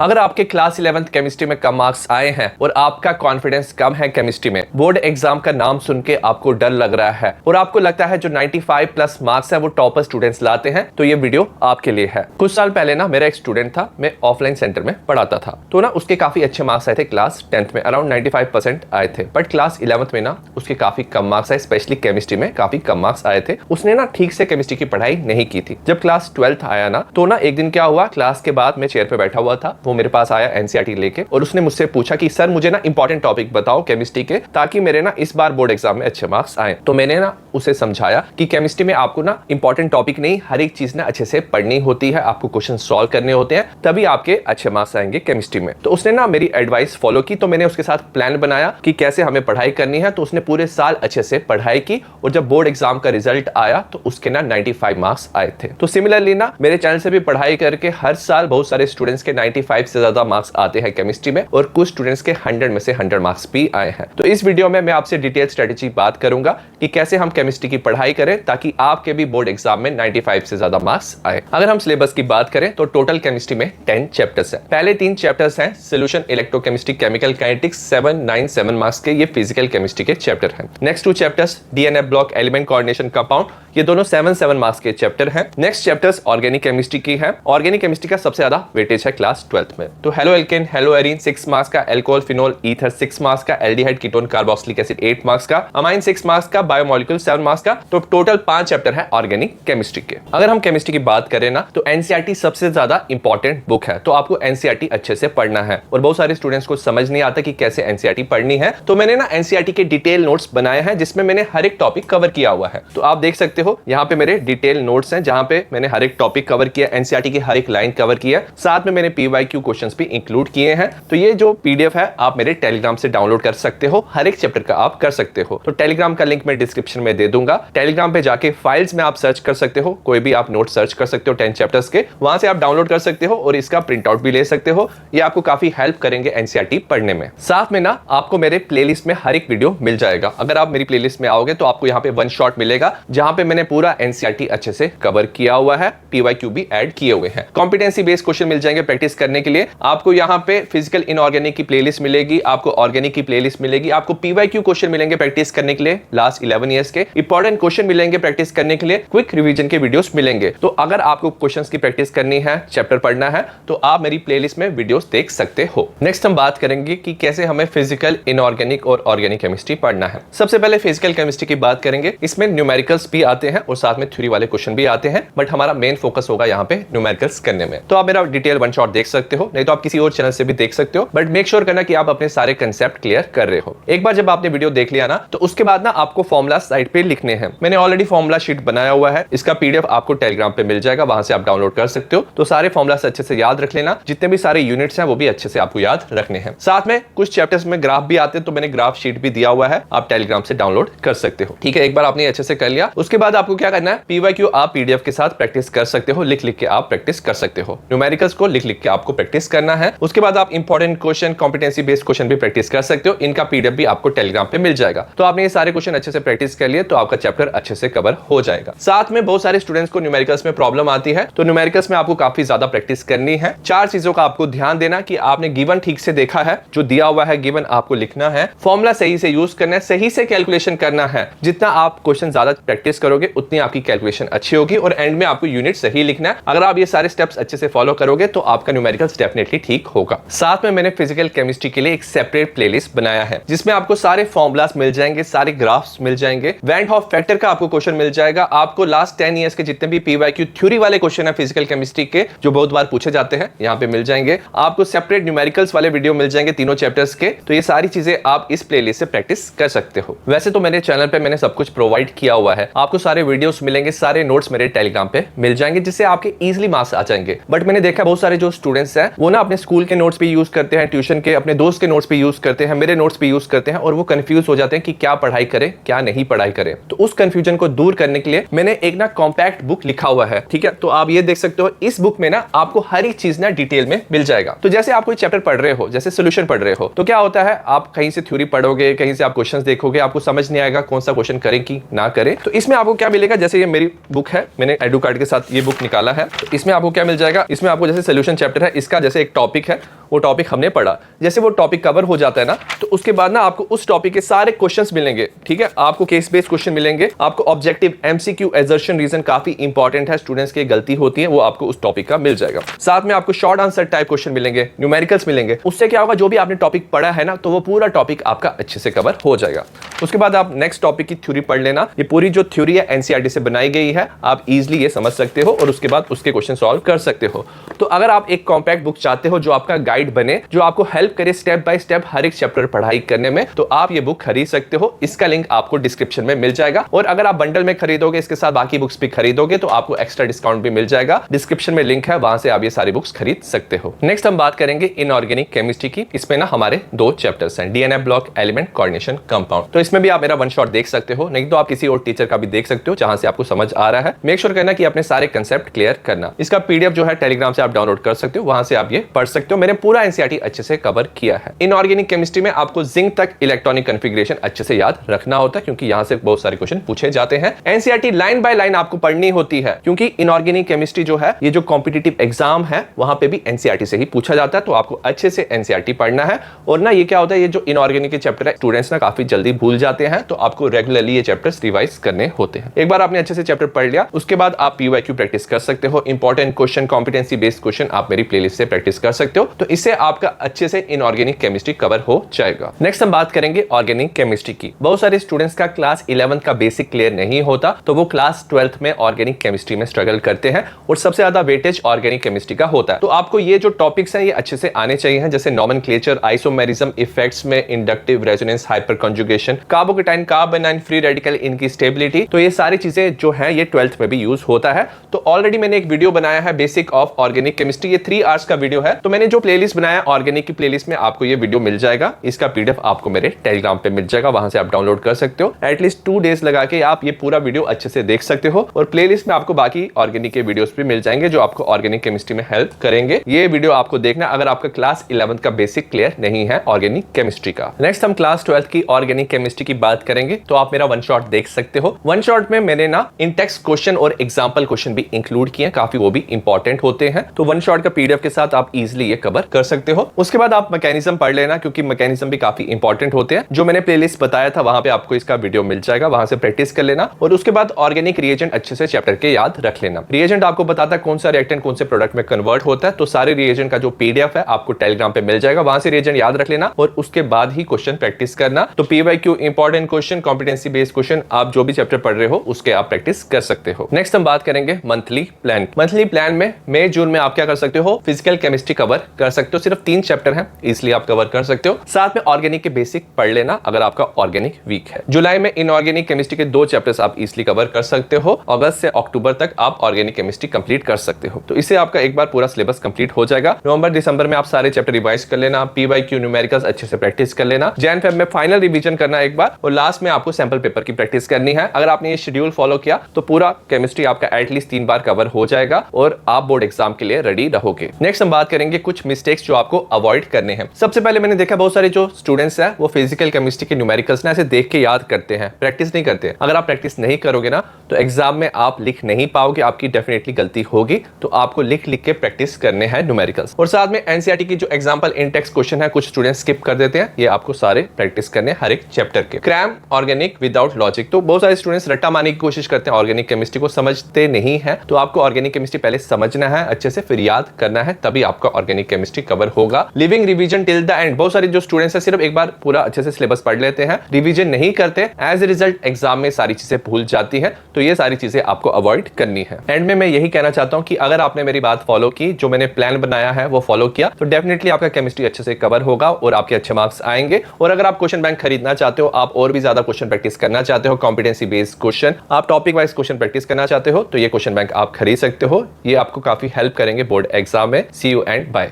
अगर आपके class 11th chemistry में कम मार्क्स आए हैं और आपका कॉन्फिडेंस कम है केमिस्ट्री में, बोर्ड एग्जाम का नाम सुन के आपको डर लग रहा है और आपको लगता है जो 95 प्लस मार्क्स है वो टॉपर स्टूडेंट्स लाते हैं, तो ये वीडियो आपके लिए है। कुछ साल पहले ना मेरा एक स्टूडेंट था, मैं ऑफलाइन सेंटर में पढ़ाता था, तो ना उसके काफी अच्छे मार्क्स आए थे। क्लास 10th में अराउंड 95% आए थे, बट क्लास 11th में ना उसके काफी कम मार्क्स आए, स्पेशली केमिस्ट्री में काफी कम मार्क्स आए थे। उसने ना ठीक से केमिस्ट्री की पढ़ाई नहीं की थी। जब क्लास 12th आया ना, तो ना एक दिन क्या हुआ, क्लास के बाद मैं चेयर पे बैठा हुआ था, वो मेरे पास आया एनसीईआरटी लेके और उसने मुझसे पूछा कि सर मुझे ना इंपॉर्टेंट टॉपिक बताओ केमिस्ट्री के, ताकि मेरे ना इस बार बोर्ड एग्जाम में अच्छे मार्क्स आए। तो मैंने ना उसे समझाया कि केमिस्ट्री में आपको ना इंपॉर्टेंट टॉपिक नहीं, हर एक चीज ना अच्छे से पढ़नी होती है, आपको क्वेश्चन सॉल्व करने होते हैं, तभी आपके अच्छे मार्क्स आएंगे केमिस्ट्री में। तो उसने ना मेरी एडवाइस फॉलो की, तो मैंने उसके साथ प्लान बनाया कि कैसे हमें पढ़ाई करनी है। तो उसने पूरे साल अच्छे से पढ़ाई की और जब बोर्ड एग्जाम का रिजल्ट आया तो उसके ना 95 मार्क्स आए थे। तो सिमिलरली ना मेरे चैनल से भी पढ़ाई करके हर साल बहुत सारे स्टूडेंट्स के 95 से ज्यादा मार्क्स आते हैं केमिस्ट्री में और कुछ स्टूडेंट्स के 100 में से 100 मार्क्स भी आए हैं। तो इस वीडियो में मैं आपसे डिटेल स्ट्रेटेजी बात करूंगा कि कैसे हम केमिस्ट्री की पढ़ाई करें ताकि आपके भी बोर्ड एग्जाम में 95 से ज्यादा मार्क्स आए। अगर हम सिलेबस की बात करें तो टोटल केमिस्ट्री में 10 चैप्टर्स हैं। पहले 3 चैप्टर्स हैं solution, electrochemistry, chemical kinetics, 7, 9, 7 marks के ये फिजिकल केमिस्ट्री के चैप्टर हैं। Next 2 chapters DNA block, element coordination, compound, ये दोनों 7 मार्क्स के चैप्टर हैं। नेक्स्ट चैप्टर्स ऑर्गेनिक केमिस्ट्री की है। ऑर्गेनिक केमिस्ट्री का सबसे ज्यादा वेटेज है क्लास 12th में। तो halo alkane, hello arene 6 marks का, एल्कोहल, फिनोल, ईथर 6 मार्क्स का, aldehyde, ketone, carboxylic acid 8 marks का, अमाइन 6 मार्क्स का, बायोमोलिक्यूल 7 मार्क्स का। तो टोटल 5 चैप्टर है ऑर्गेनिक केमिस्ट्री के। अगर हम केमिस्ट्री की बात करें ना, तो एनसीईआरटी सबसे ज्यादा इंपॉर्टेंट बुक है, तो आपको एनसीईआरटी अच्छे से पढ़ना है। और बहुत सारे स्टूडेंट्स को समझ नहीं आता कि कैसे एनसीईआरटी पढ़नी है, तो मैंने ना एनसीईआरटी के डिटेल नोट्स बनाए हैं जिसमें मैंने हर एक टॉपिक कवर किया हुआ है। तो आप देख सकते हो यहाँ पे मेरे डिटेल नोट्स हैं जहां पे मैंने हर एक टॉपिक कवर किया, एनसीईआरटी की हर एक लाइन कवर किया, साथ में मैंने पीवाईक्यू क्वेश्चंस भी इंक्लूड किए हैं। तो ये जो पीडीएफ है आप मेरे टेलीग्राम से डाउनलोड कर सकते हो, हर एक चैप्टर का आप कर सकते हो। तो टेलीग्राम का लिंक मैं डिस्क्रिप्शन में दे दूंगा। टेलीग्राम पे जाके फाइल्स में आप सर्च कर सकते हो, कोई भी आप नोट सर्च कर सकते हो 10 चैप्टर्स के, वहां से आप डाउनलोड कर सकते हो और इसका प्रिंट आउट भी ले सकते हो। ये आपको काफी हेल्प करेंगे एनसीईआरटी पढ़ने में। साथ में ना आपको मेरे प्लेलिस्ट में हर एक वीडियो मिल जाएगा। अगर आप मेरी प्लेलिस्ट में आओगे तो आपको यहाँ पे वन शॉट मिलेगा जहां पे मैंने पूरा एनसीईआरटी अच्छे से कवर किया हुआ है, पीवाईक्यू भी ऐड किए हुए हैं। कॉम्पिटेंसी बेस्ड क्वेश्चन मिल जाएंगे प्रैक्टिस करने के लिए। आपको यहाँ पे फिजिकल इनऑर्गेनिक की प्लेलिस्ट मिलेगी, आपको ऑर्गेनिक की प्लेलिस्ट मिलेगी, आपको पीवाईक्यू क्वेश्चन मिलेंगे प्रैक्टिस करने के लिए, लास्ट 11 ईयर्स के इंपॉर्टेंट क्वेश्चन मिलेंगे प्रैक्टिस करने के लिए, क्विक रिवीजन के वीडियोस मिलेंगे। तो अगर आपको क्वेश्चंस की प्रैक्टिस करनी है, चैप्टर पढ़ना है, तो आप मेरी प्लेलिस्ट में वीडियोस देख सकते हो। नेक्स्ट हम बात करेंगे कि कैसे हमें फिजिकल, इनऑर्गेनिक और ऑर्गेनिक केमिस्ट्री पढ़ना है। सबसे पहले फिजिकल केमिस्ट्री की बात करेंगे। इसमें न्यूमेरिकल्स भी आते हैं और साथ में थ्योरी वाले क्वेश्चन भी आते हैं, बट हमारा मेन फोकस होगा यहाँ पे न्यूमेरिकल्स करने में। तो आप मेरा डिटेल वन शॉट देख सकते हो, नहीं तो आप किसी और चैनल से भी देख सकते हो, बट मेक श्योर करना कि आप अपने सारे कंसेप्ट क्लियर कर रहे हो। एक बार जब आपने वीडियो देख लिया ना, तो उसके बाद ना आपको फॉर्मूला साइड पे लिखने हैं। मैंने ऑलरेडी फॉर्मूला शीट बनाया हुआ है, इसका पीडीएफ आपको टेलीग्राम पे मिल जाएगा, वहां से आप डाउनलोड कर सकते हो। तो सारे फॉर्मूलास अच्छे से याद रख लेना, जितने भी सारे यूनिट्स हैं वो भी अच्छे से आपको याद रखने हैं। साथ में कुछ चैप्टर्स में ग्राफ भी आते हैं, तो मैंने ग्राफ शीट भी दिया हुआ है, आप टेलीग्राम से डाउनलोड कर सकते हो। ठीक है, एक बार आपने अच्छे से कर लिया, उसके बाद आपको क्या करना है, पीवाईक्यू आप पीडीएफ के साथ प्रैक्टिस कर सकते हो, लिख लिख के आप प्रैक्टिस कर सकते हो। न्यूमेरिकल्स को लिख लिख के आपको प्रैक्टिस करना है। उसके बाद आप important question, competency based question भी प्रैक्टिस कर सकते हो, इनका पीडीएफ भी आपको टेलीग्राम पे मिल जाएगा। तो आपने ये सारे क्वेश्चन अच्छे से प्रैक्टिस कर लिए तो आपका चैप्टर अच्छे से कवर हो जाएगा। साथ में बहुत सारे स्टूडेंट्स को न्यूमेरिकल्स में प्रॉब्लम आती है, तो न्यूमेरिकल्स में आपको काफी ज्यादा प्रैक्टिस करनी है। 4 चीजों का आपको ध्यान देना कि आपने गिवन ठीक से देखा है, जो दिया हुआ है गिवन आपको लिखना है, फॉर्मूला सही से यूज करना है, सही से कैलकुलेशन करना है। जितना आप क्वेश्चन ज्यादा प्रैक्टिस करोगे उतनी आपकी कैलकुलेशन अच्छी होगी और एंड में आपको यूनिट सही लिखना है। अगर आप ये सारे स्टेप्स अच्छे से फॉलो करोगे तो आपका न्यूमेरिकल्स डेफिनेटली ठीक होगा। साथ में मैंने फिजिकल केमिस्ट्री के लिए एक सेपरेट प्लेलिस्ट बनाया है, जिसमें आपको सारे फॉर्मूलास मिल जाएंगे, सारे ग्राफ्स मिल जाएंगे, वैन हॉफ फैक्टर का आपको क्वेश्चन मिल जाएगा, आपको लास्ट 10 ईयर्स के जितने भी पीवाईक्यू थ्योरी वाले क्वेश्चन है फिजिकल केमिस्ट्री के, जो बहुत बार पूछे जाते हैं, यहाँ पे मिल जाएंगे। आपको सेपरेट न्यूमेरिकल्स वाले वीडियो मिल जाएंगे तीनों चैप्टर्स के। तो ये सारी चीजें आप इस प्लेलिस्ट से प्रैक्टिस कर सकते हो। वैसे तो मेरे चैनल पे मैंने सब कुछ प्रोवाइड किया हुआ है, आपको सारे वीडियोस मिलेंगे, सारे नोट्स मेरे टेलीग्राम पे मिल जाएंगे, जिससे आपके इजीली मार्क्स आ जाएंगे। बट मैंने देखा बहुत सारे जो स्टूडेंट्स हैं वो ना अपने स्कूल के नोट्स भी यूज करते हैं, ट्यूशन के, अपने दोस्त के नोट्स भी यूज करते हैं, मेरे नोट्स भी यूज करते हैं, और वो कंफ्यूज हो जाते हैं कि क्या पढ़ाई करें क्या नहीं पढ़ाई करें। तो उस कंफ्यूजन को दूर करने के लिए मैंने एक ना कॉम्पैक्ट बुक लिखा हुआ है। ठीक है, तो आप ये देख सकते हो, इस बुक में ना आपको हर एक चीज ना डिटेल में मिल जाएगा। तो जैसे आप कोई चैप्टर पढ़ रहे हो, जैसे सोल्यूशन पढ़ रहे हो, तो क्या होता है, आप कहीं से थ्योरी पढ़ोगे, कहीं से आप क्वेश्चंस देखोगे, आपको समझ नहीं आएगा कौन सा क्वेश्चन करें कि ना करें। तो इसमें आपको क्या मिलेगा, जैसे ये मेरी बुक है, मैंने एडू कार्ड के साथ ये बुक निकाला है, तो इसमें आपको क्या मिल जाएगा, इसमें आपको जैसे सोल्यूशन चैप्टर है, इसका जैसे एक टॉपिक है, वो टॉपिक हमने पढ़ा, जैसे वो टॉपिक कवर हो जाता है ना, तो उसके बाद ना आपको उस टॉपिक के सारे क्वेश्चंस मिलेंगे, ठीक है। आपको केस बेस्ड क्वेश्चन मिलेंगे, आपको ऑब्जेक्टिव एमसीक्यू एजर्शन रीजन काफी इंपॉर्टेंट है, स्टूडेंट्स की गलती होती है, वो आपको उस टॉपिक का मिल जाएगा। साथ में आपको शॉर्ट आंसर टाइप क्वेश्चन मिलेंगे, न्यूमेरिकल्स मिलेंगे। उससे क्या होगा, जो भी आपने टॉपिक पढ़ा है ना, तो वो पूरा टॉपिक आपका अच्छे से कवर हो जाएगा। उसके बाद आप नेक्स्ट टॉपिक की थ्योरी पढ़ लेना। ये पूरी जो थ्योरी है एनसीईआरटी से बनाई गई है, आप इजीली ये समझ सकते हो और उसके बाद उसके क्वेश्चन सॉल्व कर सकते हो। तो अगर आप एक कॉम्पैक्ट बुक चाहते हो जो आपका गाइड बने, जो आपको हेल्प करे स्टेप बाय स्टेप हर एक चैप्टर पढ़ाई करने में, तो आप ये बुक खरीद सकते हो। इसका लिंक आपको डिस्क्रिप्शन में मिल जाएगा। और अगर आप बंडल में खरीदोगे, इसके साथ बाकी बुक्स भी खरीदोगे, तो आपको एक्स्ट्रा डिस्काउंट भी मिल जाएगा। डिस्क्रिप्शन में लिंक है, वहां से आप ये सारी बुक्स खरीद सकते हो। नेक्स्ट हम बात करेंगे इनऑर्गेनिक केमिस्ट्री की। इसमें ना हमारे 2 चैप्टर्स हैं, DNA block, element, coordination, compound. तो इसमें भी आप मेरा वन शॉट देख सकते हो, नहीं तो आप किसी और टीचर का भी देख सकते हो जहां से आपको समझ आ रहा है। मेक श्योर करना कि अपने सारे कंसेप्ट क्लियर करना। इसका पीडीएफ जो है टेलीग्राम से आप डाउनलोड कर सकते हो, वहां से आप ये पढ़ सकते हो। मैंने पूरा एनसीईआरटी अच्छे से कवर किया है। इनऑर्गेनिक केमिस्ट्री में आपको जिंक तक इलेक्ट्रॉनिक कॉन्फ़िगरेशन अच्छे से याद रखना होता है, क्योंकि यहां से बहुत सारे क्वेश्चन पूछे जाते हैं। एनसीईआरटी लाइन बाय लाइन आपको पढ़नी होती है, क्योंकि इनऑर्गेनिक केमिस्ट्री जो है, ये जो कॉम्पिटिटिव एग्जाम है, वहां पे भी एनसीईआरटी से ही पूछा जाता है। तो आपको अच्छे से एनसीईआरटी पढ़ना है। और ना ये क्या होता है, ये जो इनऑर्गेनिक के चैप्टर है, स्टूडेंट्स ना काफी जल्दी भूल जाते हैं, तो आपको रेगुलरली ये चैप्टर्स रिवाइज करने होते हैं। एक बार आपने अच्छे से चैप्टर पढ़ लिया, उसके बाद आप पीवाईक्यू प्रैक्टिस कर सकते हो। Important question, competency based question आप मेरी प्लेलिस्ट से प्रैक्टिस कर सकते हो। तो इससे आपका अच्छे से इनऑर्गेनिक केमिस्ट्री कवर हो जाएगा। नेक्स्ट हम बात करेंगे ऑर्गेनिक केमिस्ट्री की। बहुत सारे स्टूडेंट्स का क्लास 11th का बेसिक क्लियर नहीं होता, तो वो क्लास 12th में ऑर्गेनिक केमिस्ट्री में स्ट्रगल करते हैं, और सबसे ज्यादा वेटेज ऑर्गेनिक केमिस्ट्री का होता है। तो आपको ये जो टॉपिक्स हैं, ये अच्छे से आने चाहिए, जैसे नॉमेनक्लेचर, आइसोमेरिज्म, इफेक्ट्स में inductive resonance, hyper conjugation, carbocation, carbon and free radical, इनकी स्टेबिलिटी। तो ये सारी चीजें जो है ये 12th में भी यूज होता है। तो ऑलरेडी मैंने एक वीडियो बनाया है, बेसिक ऑफ ऑर्गेनिक केमिस्ट्री। ये 3 आवर्स का वीडियो है। तो मैंने जो प्लेलिस्ट बनाया ऑर्गेनिक की प्लेलिस्ट में, आपको ये वीडियो मिल जाएगा। इसका पीडीएफ आपको मेरे टेलीग्राम पे मिल जाएगा, वहां से आप डाउनलोड कर सकते हो। एटलीस्ट 2 डेज लगा के आप ये पूरा वीडियो अच्छे से देख सकते हो। और प्लेलिस्ट में आपको बाकी ऑर्गेनिक के वीडियोस भी मिल जाएंगे, जो आपको ऑर्गेनिक केमिस्ट्री में हेल्प करेंगे। ये वीडियो आपको देखना अगर आपका क्लास 11th का बेसिक क्लियर नहीं है ऑर्गेनिक केमिस्ट्री का। नेक्स्ट हम क्लास 12th की ऑर्गेनिक केमिस्ट्री की बात करेंगे। तो आप मेरा वन शॉट देख सकते हो। वन शॉट में मैंने ना इंटेक्स क्वेश्चन और एग्जाम्पल क्वेश्चन भी इंक्लूड किए, काफी वो भी इंपॉर्टेंट होते हैं। तो वन शॉट का पीडीएफ के साथ आप इजिली ये कवर कर सकते हो। उसके बाद आप मैकेनिज्म पढ़ लेना, क्योंकि मैकेनिज्म भी काफी इंपॉर्टेंट होते हैं। जो मैंने प्लेलिस्ट बताया था, वहां पे आपको इसका वीडियो मिल जाएगा, वहां से प्रैक्टिस कर लेना। और उसके बाद ऑर्गेनिक रिएजेंट अच्छे से चैप्टर के याद रख लेना। रिएजेंट आपको बताता है कौन सा रिएक्टेंट कौन से प्रोडक्ट में कन्वर्ट होता है। तो सारे रिएजेंट का जो पीडीएफ है आपको टेलीग्राम पे मिल जाएगा, वहां से रिएजेंट याद रख लेना और उसके बाद ही क्वेश्चन प्रैक्टिस करना। तो PYQ, important question, competency based question, आप जो भी चैप्टर पढ़ रहे हो उसके आप प्रैक्टिस कर सकते हो। नेक्स्ट हम बात करेंगे मंथली प्लान। मंथली प्लान में मई जून में आप क्या कर सकते हो, फिजिकल केमिस्ट्री कवर कर सकते हो। सिर्फ 3 चैप्टर हैं, इसलिए आप कवर कर सकते हो। साथ में ऑर्गेनिक के बेसिक पढ़ लेना अगर आपका ऑर्गेनिक वीक है। जुलाई में इनऑर्गेनिक केमिस्ट्री के 2 चैप्टर्स आप इजिली कवर कर सकते हो। अगस्त से अक्टूबर तक आप ऑर्गेनिक केमिस्ट्री कंप्लीट कर सकते हो। तो इससे आपका एक बार पूरा सिलेबस कंप्लीट हो जाएगा। नवंबर दिसंबर में आप सारे चैप्टर रिवाइज कर लेना, पीवाईक्यू, न्यूमेरिकल्स अच्छे से प्रैक्टिस कर लेना। जैन फेब में फाइनल रिवीजन करना एक बार, और लास्ट में आपको सैंपल पेपर की प्रैक्टिस करनी है। अगर आपने ये शेड्यूल फॉलो किया तो पूरा केमिस्ट्री आपका एटलीस्ट 3 बार कवर हो जाएगा और आप बोर्ड एग्जाम के लिए रेडी रहोगे। नेक्स्ट हम बात करेंगे कुछ मिस्टेक्स जो आपको अवॉइड करने हैं। सबसे पहले मैंने देखा बहुत सारे जो स्टूडेंट्स हैं वो फिजिकल केमिस्ट्री के न्यूमेरिकल्स ना ऐसे देख के याद करते हैं, प्रैक्टिस नहीं करते। अगर आप प्रैक्टिस नहीं करोगे ना तो एग्जाम में आप लिख नहीं पाओगे, आपकी डेफिनेटली गलती होगी। तो आपको लिख के प्रैक्टिस करने हैं न्यूमेरिकल्स। और साथ में एनसीईआरटी की जो एग्जांपल इंटेक्स क्वेश्चन है, कुछ स्टूडेंट्स स्किप कर देते हैं, ये आपको सारे प्रैक्टिस करने हर एक चैप्टर के। Cram, organic without logic. तो बहुत सारे स्टूडेंट्स रट्टा मारने की कोशिश करते हैं, ऑर्गेनिक केमिस्ट्री को समझते नहीं है। तो आपको ऑर्गेनिक केमिस्ट्री पहले समझना है अच्छे से, फिर याद करना है, तभी आपका ऑर्गेनिक केमिस्ट्री कवर होगा। Living revision till the end. बहुत सारे जो स्टूडेंट्स हैं सिर्फ एक बार पूरा अच्छे से सिलेबस पढ़ लेते हैं, रिवीजन नहीं करते, एज ए रिजल्ट एग्जाम में सारी चीजें भूल जाती हैं। तो ये सारी चीजें आपको अवॉइड करनी है। एंड में मैं यही कहना चाहता हूं कि अगर आपने मेरी बात फॉलो की, जो मैंने प्लान बनाया है वो फॉलो किया, तो डेफिनेटली आपका केमिस्ट्री अच्छे से कवर होगा और आपके अच्छे मार्क्स आएंगे। और अगर आप क्वेश्चन बैंक खरीदना चाहते हो, आप और भी ज्यादा क्वेश्चन प्रैक्टिस करना चाहते हो, कॉम्पिटेंसी बेस्ड क्वेश्चन, आप टॉपिक वाइज क्वेश्चन प्रैक्टिस करना चाहते हो, तो ये क्वेश्चन बैंक आप खरीद सकते हो। ये आपको काफी हेल्प करेंगे बोर्ड एग्जाम में। सी यू एंड बाय।